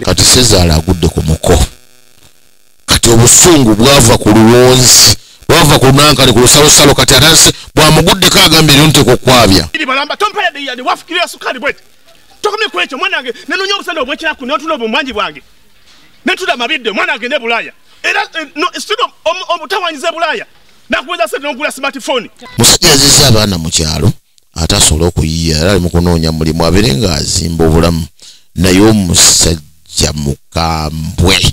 kati Sezaala agudde ku muko kati obusungu bwava ku luwonzi bwava ku nankale ku lusalosalo kati atase bwamuguddeko agambye nti kukwabya balamba tompayade yade wafikirira sukali bwete tokomye kwekyo mwanange nenonye obusana obwekiraku n'otula obumwanji bwange netula amabidde mwanange ne Bulaaya era studio omutawanyiza Bulaaya nakuweza sente n'okugula smartphone. Musajja yazizza abaana mu kyalo atasobola okuyiya era ali mu kunoonya mulimu abeere ng'azimba obulamu naye omusajja mukambwe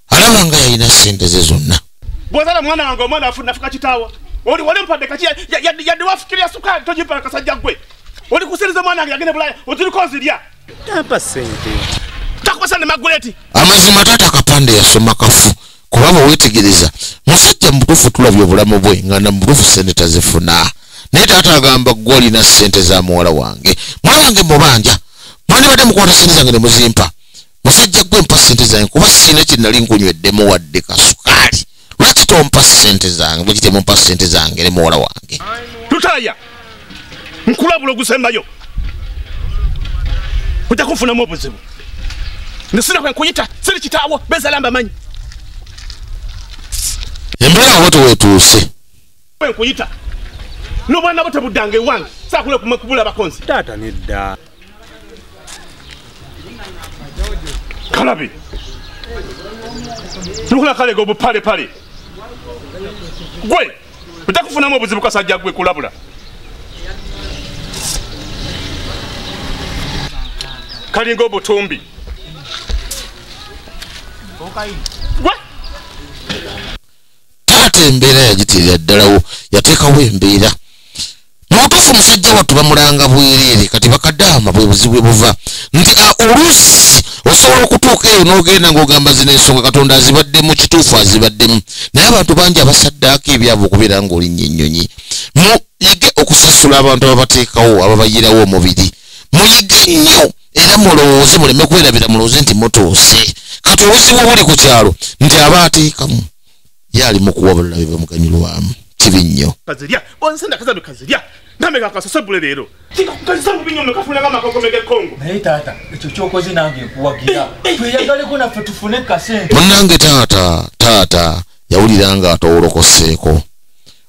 alaba nga yalina ssente ze zonna. Bw'ozaala mwana wange omwana afunafuka kitaawa oli wali mpadde kati yadde wafikirira sukali togipa kasajja gwe oli kusiriza mwana wange yagende Bulaaya otiriko nzirya tampa sente takubasa ne maguleti amazima taata akapande yasoma kafu kuba weetegereza musajja mutuufu tulabye obulamu bwe nga namutuufu ssente tazifuna naye taata agamba gwe olina ssente za muwala wange mwana wange mubanja mwandibadde mukwata ssente zange ne muzimpa musajja gwe mpa ssente zange kuba sina kye nali nkunyweddemu wadde kasukaali lwaki tompa ssente zange bwe kitemu mpa ssente zange ne muwala wange tutaya nkulabula ogusembayo ojja kunfunamu obuzibu nesina kwe nkuyita siri kitaawo bezalamba manyi embeera wote weetuuse nkuyita n'obwana bote buddange wange saakule kubula bakonzi taata nedda kalabi nukula kalega obupalepale gwe ojja kufunamu obuzibu kasajja gwe kulabula kalinga obutumbi gwe taata embeera yagitirira ddalawo yateekawo embeera mutuufu musajja wattu bamulanga bwereere kati bakadaama bwe buzibu bwe buva nti oluusi osobola okutuuka eyo n'ogenda ng'ogamba zino ensonga Katonda azibaddemu kituufu azibaddemu naye abantu bangi abasaddaako ebyabwe okubeera ng'olinnye ennyonyi muyige okusasula abantu ababateekawo ababayirawo omubiri muyige nnyo era mulowooze muleme kwerabira mulowooze nti mutuuse kati obuzibu buli ku kyalo nti aba ateekamu ye ali mu kuwabulira bye bamuganyulwamu kibi nnyo kazirya onsenda kazabe kazirya nameka kasasebule leero kazisa mu binyo mekafuna kama kokomege Kongo naye taata ekyo kyokoze nange nkuwagira tweyagaleko naffe tufune kasente munnange taata yawulira nga atowolokoseeko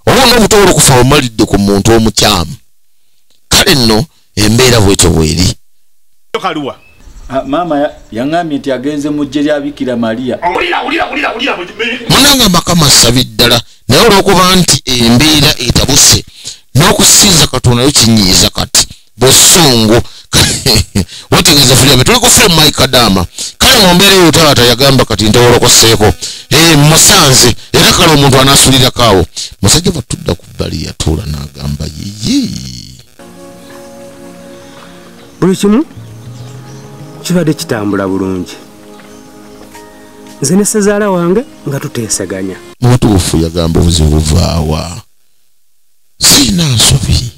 obona obutowolo okufa omalidde ku muntu omukyamu kale nno embeera bwetyo bweri kaluwa maama yaŋŋambye nti agenze mu ggye lya Bikira Maria ulira munnange amakama asabye ddala naye olw'okuba nti embeera etabuse n'okusinza Katonda kinyiiza kati busungu wetegereza fulyabe tuli ku firimu maikadaama kale mu mbeera eyo taata yagamba kati ntowolokoseeko musanze era kale omuntu anaasulirako awo musajja batudda ku bbali yatuula n'agamba yiyi buli kimu kibadde kitambula bulungi nze ne Sezaala wange nga tuteesaganya mutuufu yagamba obuzibu buvaawa siina nsobi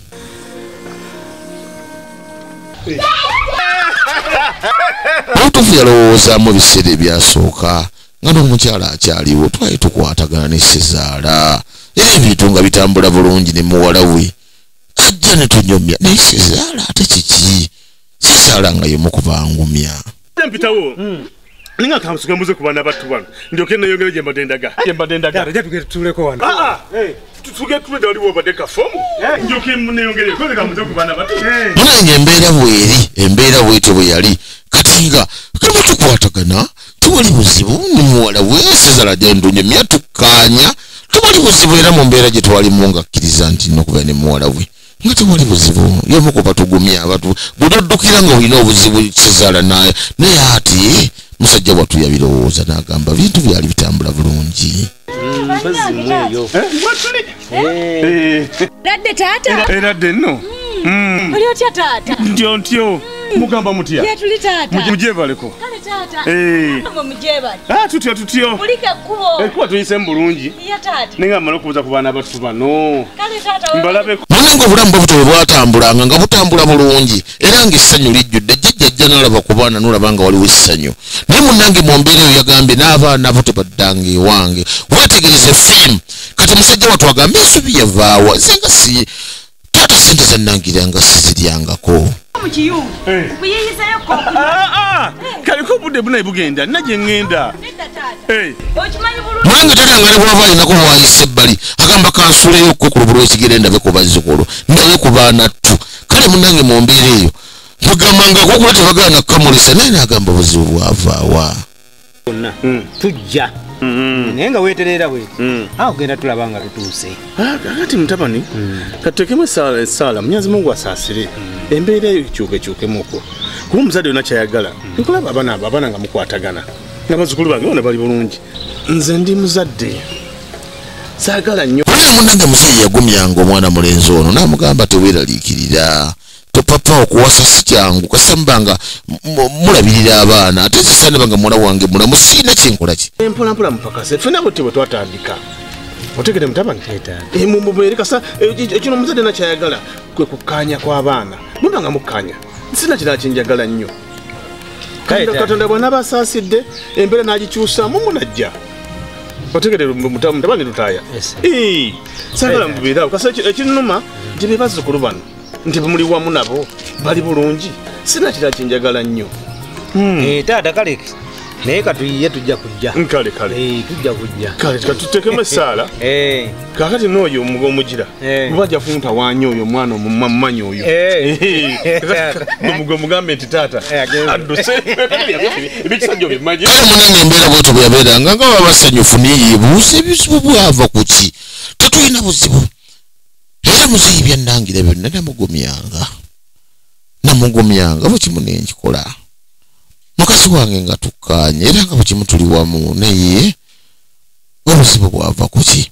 mutuufu yalowoozaamu ebiseera ebyasooka nga n'omukyala akyaliwo twali tukwatagana ne Sezaala era ebintu nga bitambula bulungi ne muwala we ajja ne tunyomya naye Sezaala ate kiki Sezaala nga yemu kubangumya mpitawo ninga kamusuka muze kubana battu bano ndyoke nayongere je mbadendaga rajja tuleko wano tuge twede waliwo badeka fomu ndyoke nayongere koze kamuze kubana battu munange embeera bwetyo bwe yali kati nga kama tukwatagana tuwali buzibu ni muwala we Sezaala jandonyemya tukkaanya tuwali buzibu era mu mbeera gye twalimu nga kkiriza nti nokuba ne muwala we nga tewali buzibu yomu kuba tugumya abantu budoddukira nga olina obuzibu Sezaala naye ati musajja wattu yabirowooza n'agamba bintu byali bitambula bulungi radde taata eradde nno oli otya taata ntyo mugamba mutya tuli taata mujebaleko kale taata mujebali tutyo mulike kubo kuba tuyise bulungi ya taata ninga amala okubuza ku baana battu bano kale taata mbalabeko munange obulamu bwebutyo bwatambulanga nga butambula bulungi era ng'essanyu lijjudde jjajja n'olaba ku baana n'olaba nga waliwo essanyu naye munnange mu mbeera eyo yagambye n'abaana bo tebaddanga ewange weetegereze firimu kati musajja wattu agamba ensobi yavaawa senga si taata ssente zannangiranga siziryangako mu kiyungu kuyiyizayo kaliko budde bunaye bugenda nagye ŋŋenda. Mwange tatangale bw'ava alinako bwayisa ebbali agamba kansuuleyokko ku lubulu ekigere ndabe ku bazzukulu ndabe ku baana ttu kale munnange mu mbeera eyo bagambangako okuba tebagaana kukamulisa naye n'agamba buzibu bwavaawa bonna tujja naye nga weeterera bweti awo genda tulaba nga tutuuse kakati mutabani katekemu essaala munyazi mungu asaasire embeera eyo kyukekyukemuko kuba omuzadde yonna kyayagala nkulaba abaana nga mukwatagana n'abazzukulu bange bona bali bulungi nze ndi muzadde saagala nnyo olina munnange musajja yagumyanga omwana mulenzi ono n'amugamba teweeraliikirira topapa okuwasa si kyangu kasambanga mulabirira abaana ate zisaana banga muwala wange mulamu siina kyenkolaki empolampola mupakase fena bwe bwe twatandika otegere mutabani mubeere kasa ekino omuzadde nakyayagala kwe kukkaanya kw'abaana mubanga mukkaanya sina kirala kyenjagala nnyo katonda bwana basaasidde embeera n'agikyusaamu munajja otegere mutabani lutaaya saagala mubeerawo kasa ekinuma nti be bazzukulu bano nti bwe muli wamu nabo bali bulungi sina kirala kyenjagala nnyo taata kale naye katuyiye tujja kujja kale tujja kujja kale tutekemu essaala kakati n'oyo omugira mubajja funta wanyi oyo omwana omumanyi oyo omugwe mugambe nti taata adduse ebikisajja obimanyi kale munange embeera bwetyo bwe yabeeranga nga baba basanyufu neyeebuuza ebizibu bwava ku ki tetulina buzibu era muzeeyi byannangira byonna namugumyanga bukimu nenkikola mukazi wange nga tukkaanye era nga bukimu tuli wamu naye obuzibu bwava ku ki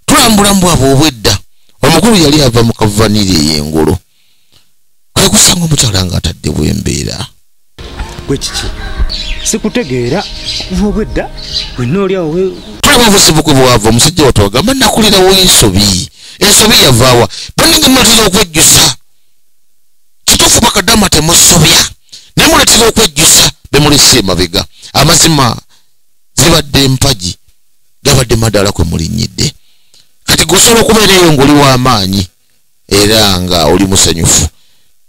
tulambula mbwabo obwedda omukulu yali ava mu kavaniri ey'engulu kwe kusanga omukyala nga atadde bwembeera bwe kiki sikutegeera okuva obwedda wenna oliawo tulaba obuzibu kwe bwava omusajja wattu agamba nakulirawo ensobi yavaawa banange muletera okwejjusa kituufu bakadama temusobya naye muletera okwejjusa bemulese emabega amazima zibadde empagi gabadde madala kwe mulinnyidde kati gosobola okubeera eyo ng'oli w'amaanyi era nga oli musanyufu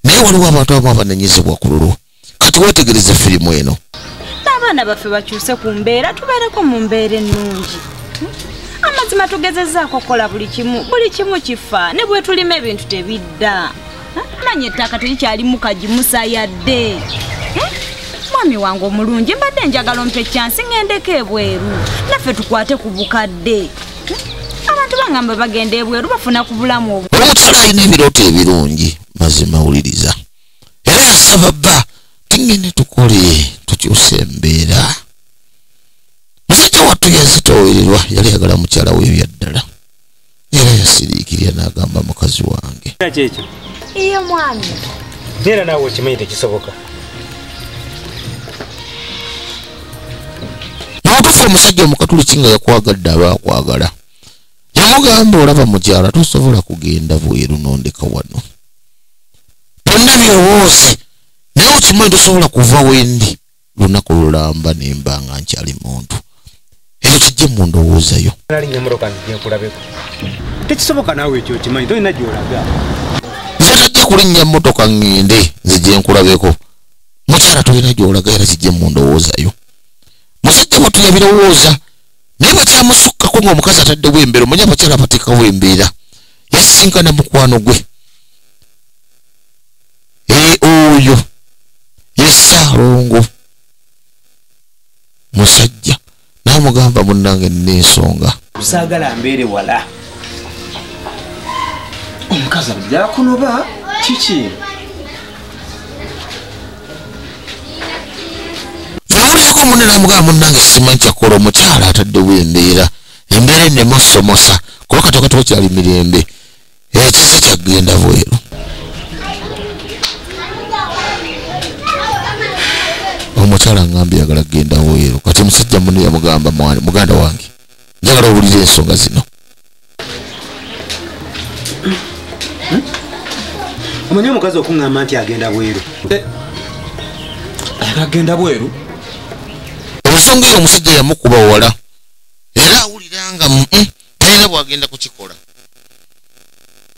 naye waliwo abantu abamu abananyizibwa ku lulwo kati weetegereze firimu eno n'abaana baffe bakyuse ku mbeera tubeereko mu mbeera ennungi amazima tugezezzaako okukola buli kimu kifa ne bwe tulima ebintu tebidda nanye ettaka terikyalimu kagimusa yadde mwami wange omulungi mbadde njagala ompe kyansi ŋŋendeko ebweru naffe tukwate ku bukadde abantu bangamba bagenda ebweru bafuna ku bulamu obwo omukyala alina ebirooto ebirungi mazima wuliriza era yasaba bba tingende tukole tukyuse embeera musajja wattu yazitoowererwa yali yagala mukyala we ebyaddala era yasiriikirya n'agamba mukazi wange kyekyo iye mwami era naawe okimanyi tekisoboka n'otufa omusajja omukatuli kinga yakwagadde aba akwagala yamugamba olaba mukyala tosobola kugenda bweru nondeka wano byonna byowooze naye okimanyi tosobola kuva wendi lunaku lulamba nemba nga nkyali muntu ekyo kijje mu ndowoozayo nalinnyamoroka nzije nkulabeko tekisoboka naawe ekyo okimanyi tolina gyolaga nze tajja kulinnya mmotoka ŋŋende nzije nkulabeko mukyala tolina gyolaga era kijje mu ndowoozayo musajja wattu yabirowooza naye bakyamusukkako ng'omukazi ataddewo embeera omanya abakyala bateekawo embeera yasisinkana mukwano gwe oyo ye Ssaalongo musajja n'amugamba munnange nina ensonga saagala mbeere wala omukazi byakunoba kiki nawulirako munne n'amugamba munnange simanyi kyakola omukyala ataddewo embeera ennemusomosa kuba katoka tokyali mirembe ekize kyagenda bweru omukyala ngambye yagala kgenda bweru kati musajja munne yamugamba muganda wange njagala owulira ensonga zino omanyi omukazi okuŋŋamba nti agenda bweru agenda bweru ensonga eyo omusajja yamukuba wala era awulira nga talina bwagenda kukikola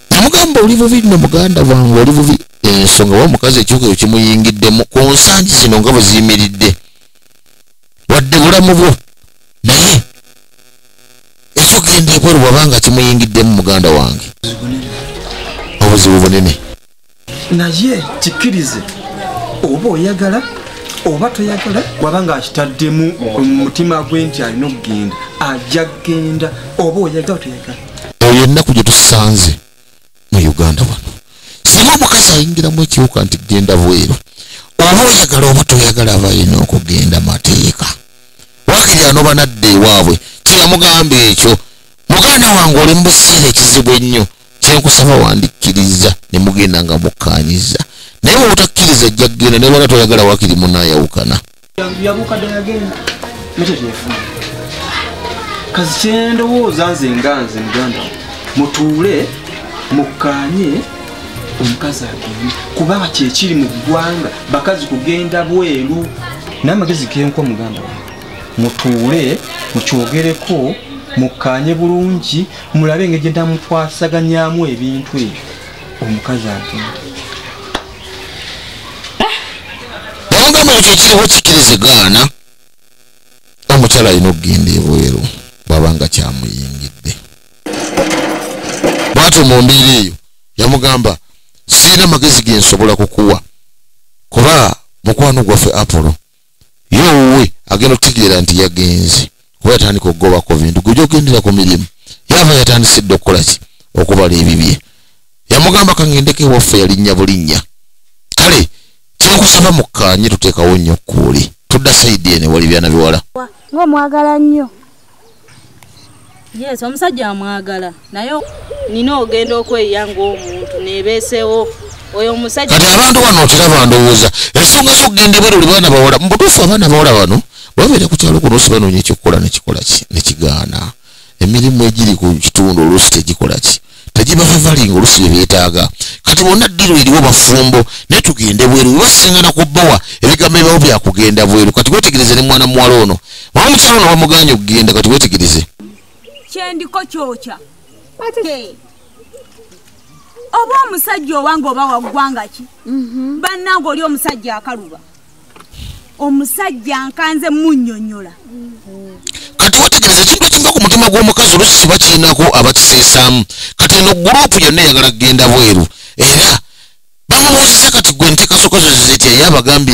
namugamba oli bubi nno muganda wange oli bubi ensonga wa omukazi ekiwuka ekyo kimuyingiddemu ku nsangi zino nga bwe ziyimiridde bulamu bwo naye ekigenda ebweru bwabanga kimuyingiddemu muganda wange obuzibu bunene naye kikkirize oba oyagala oba toyagala wabanga akitaddemu mutima gwe nti alina okugenda ajja kgenda oba oyagala toyagala eyo ennaku gye tusanze mu uganda wano singa omukazi ayingiramu ekiwuka nti genda bweru oba oyagala oba toyagala aba alina okugenda mateeka wakiri anoba nadda ewaabwe kyeyamugamba ekyo muganda wange oli mu buseera ekizibu ennyo kyenkusaba wandikkiriza ne mugenda nga mukkaanyiza naye bw'otakkiriza ajja kgenda ne lwanga toyagala wakiri munaayawukana yabukadde yagenda nakyo kyefuna kazi kyendowooza nze nga nze muganda mutuule mukkaanye omukazi agende kubanga kyekiri mu ggwanga bakazi kugenda bweru n'amagezi genkwa muganda wange mutuule mukyogereko mukkaanye bulungi mulabe engeri gye namukwasaganyamu ebintu ebyo omukazi agenda bwangamba ekyo ekiriho kikkirizagaana omukyala alina okugenda ebweru bwabanga kyamuyingidde bwatyo mu mbeera eyo yamugamba sirina magezi gensobola kukuwa kuba mukwano gwaffe apolo yowuwe agenda okutegeera nti yagenze kuba yatandika okugobako bintu gwe gyogendera ku mirimu yava yatandisidde okukolaki okubala ebibye yamugamba kangendeko ewaffe yalinnya bulinnya kale kyenkusaba mukkaanye tuteekawo nnyo kuuli tudda saidi ene wali byana biwala ng'omwagala nnyo yes omusajja amwagala naye nina ogenda okweyiya ng'omuntu neebeesewo oyo omusajja kati abantu bano okiraba ndowooza ensonga z'okugenda ebweru oli baana bawala mu butuufu abaana bawala bano babeera ku kyalo kuno oluusi banoonya ekyokukola nekikolaki nekigaana emirimu egiri ku kitundu oluusi tegikolaki tegibavalinga oluusi bye beetaaga kati bonna ddiro eriwo bafumbo naye tugende bweru webasingana ku bbawa ebigambo ebibawo byakugenda bweru kati wetegereze ne mwana muwala ono mama mukyalo ono bamuganye okugenda kati wetegereze kyendiko kyokya oba omusajja owange oba waggwanga ki bannange oli omusajja akaluba omusajja nkanze munnyonnyola kati wetegereze ekintu ekiva ku mutima gw'omukazi oluusi kiba kirinako abakiseesaamu kati eno gurupu yonna eyagala kugenda bweru era bamubuuziza kati gwe nteekasoka zo zitya ye abagambye